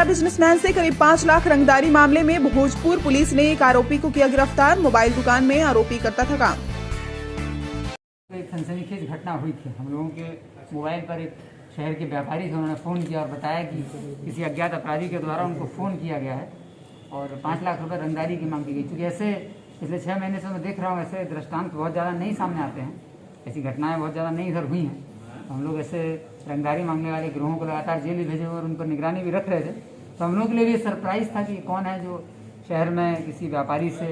आरा businessman से करीब 5 लाख रंगदारी मामले में भोजपुर पुलिस ने एक आरोपी को किया गिरफ्तार। मोबाइल दुकान में आरोपी करता था काम। एक सनसनीखेज घटना हुई थी। हम लोगों के मोबाइल पर एक शहर के व्यापारी थे, उन्होंने फ़ोन किया और बताया कि किसी अज्ञात अपराधी के द्वारा उनको फ़ोन किया गया है और 5 लाख रुपए रंगदारी की मांग की गई। क्योंकि ऐसे पिछले 6 महीने से मैं देख रहा हूँ ऐसे दृष्टांत बहुत ज़्यादा नहीं सामने आते हैं, ऐसी घटनाएं बहुत ज़्यादा नहीं इधर हुई हैं। तो हम लोग ऐसे रंगदारी मांगने वाले गिरोहों को लगातार जेल भी भेजे और उन पर निगरानी भी रख रहे थे। तो हम लोग के लिए भी सरप्राइज़ था कि कौन है जो शहर में किसी व्यापारी से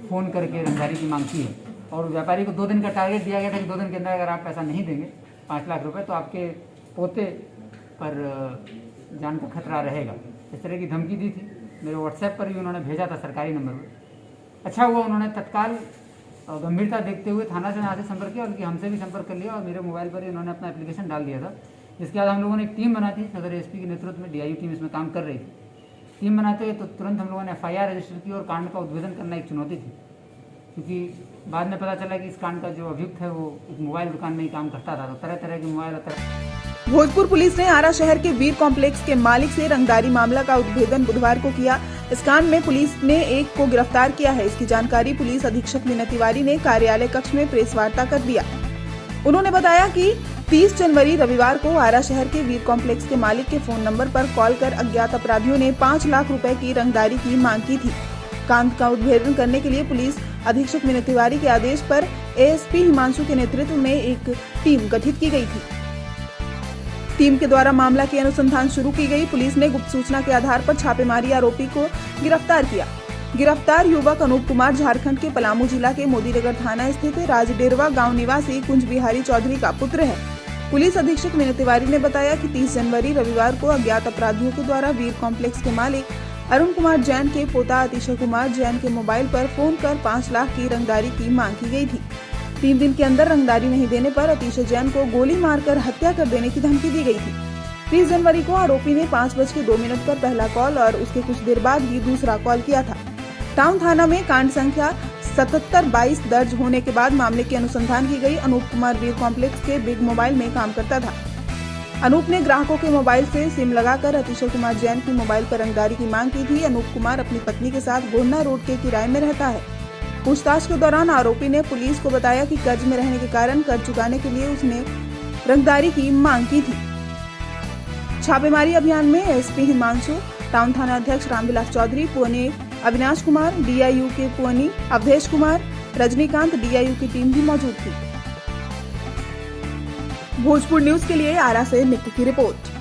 फ़ोन करके रंगदारी की मांग की है। और व्यापारी को 2 दिन का टारगेट दिया गया था कि 2 दिन के अंदर अगर आप पैसा नहीं देंगे 5 लाख रुपए तो आपके पोते पर जान का खतरा रहेगा। इस तरह की धमकी दी थी। मेरे व्हाट्सएप पर भी उन्होंने भेजा था सरकारी नंबर पर। अच्छा हुआ उन्होंने तत्काल गंभीरता देखते हुए थाना से यहाँ से संपर्क किया और उनकी हमसे भी संपर्क कर लिया और मेरे मोबाइल पर ही उन्होंने अपना एप्लीकेशन डाल दिया था। जिसके बाद हम लोगों ने एक टीम बना थी, सदर एसपी के नेतृत्व में DIU टीम इसमें काम कर रही थी। टीम बनाते हुए तो तुरंत हम लोगों ने FIR रजिस्टर की और कांड का उद्भेदन करना एक चुनौती थी, क्योंकि बाद में पता चला कि इस कांड का जो अभियुक्त है वो एक मोबाइल दुकान में ही काम करता था। तो तरह तरह के मोबाइल भोजपुर पुलिस ने आरा शहर के वीर कॉम्प्लेक्स के मालिक से रंगदारी मामला का उद्भेदन बुधवार को किया। इस कांड में पुलिस ने एक को गिरफ्तार किया है। इसकी जानकारी पुलिस अधीक्षक मीना तिवारी ने कार्यालय कक्ष में प्रेस वार्ता कर दिया। उन्होंने बताया कि 30 जनवरी रविवार को आरा शहर के वीर कॉम्प्लेक्स के मालिक के फोन नंबर पर कॉल कर अज्ञात अपराधियों ने 5 लाख रुपए की रंगदारी की मांग की थी। कांड का उद्भेदन करने के लिए पुलिस अधीक्षक मीना तिवारी के आदेश पर ASP हिमांशु के नेतृत्व में एक टीम गठित की गई थी। टीम के द्वारा मामला की अनुसंधान शुरू की गई। पुलिस ने गुप्त सूचना के आधार पर छापेमारी आरोपी को गिरफ्तार किया। गिरफ्तार युवक अनूप कुमार झारखंड के पलामू जिला के मोदीनगर थाना स्थित राजडेरवा गांव निवासी कुंज बिहारी चौधरी का पुत्र है। पुलिस अधीक्षक मीना तिवारी ने बताया कि 30 जनवरी रविवार को अज्ञात अपराधियों के द्वारा वीर कॉम्प्लेक्स के मालिक अरुण कुमार जैन के पोता अतिशय कुमार जैन के मोबाइल पर फोन कर 5 लाख की रंगदारी की मांग की गई थी। 3 दिन के अंदर रंगदारी नहीं देने पर अतिशय जैन को गोली मारकर हत्या कर देने की धमकी दी गई थी। 30 जनवरी को आरोपी ने 5:02 पर पहला कॉल और उसके कुछ देर बाद ही दूसरा कॉल किया था। टाउन थाना में कांड संख्या 7722 दर्ज होने के बाद मामले की अनुसंधान की गई। अनूप कुमार वीर कॉम्प्लेक्स के बिग मोबाइल में काम करता था। अनूप ने ग्राहकों के मोबाइल से सिम लगाकर अतिशय कुमार जैन की मोबाइल पर रंगदारी की मांग की थी। अनूप कुमार अपनी पत्नी के साथ गोन्ना रोड के किराए में रहता है। पूछताछ के दौरान आरोपी ने पुलिस को बताया कि कर्ज में रहने के कारण कर्ज चुकाने के लिए उसने रंगदारी की मांग की थी। छापेमारी अभियान में ASP हिमांशु, टाउन थाना अध्यक्ष रामविलास चौधरी, पुणे अविनाश कुमार, DIU के पुणे अवधेश कुमार, रजनीकांत DIU की टीम भी मौजूद थी। भोजपुर न्यूज के लिए आरा से निक्की की रिपोर्ट।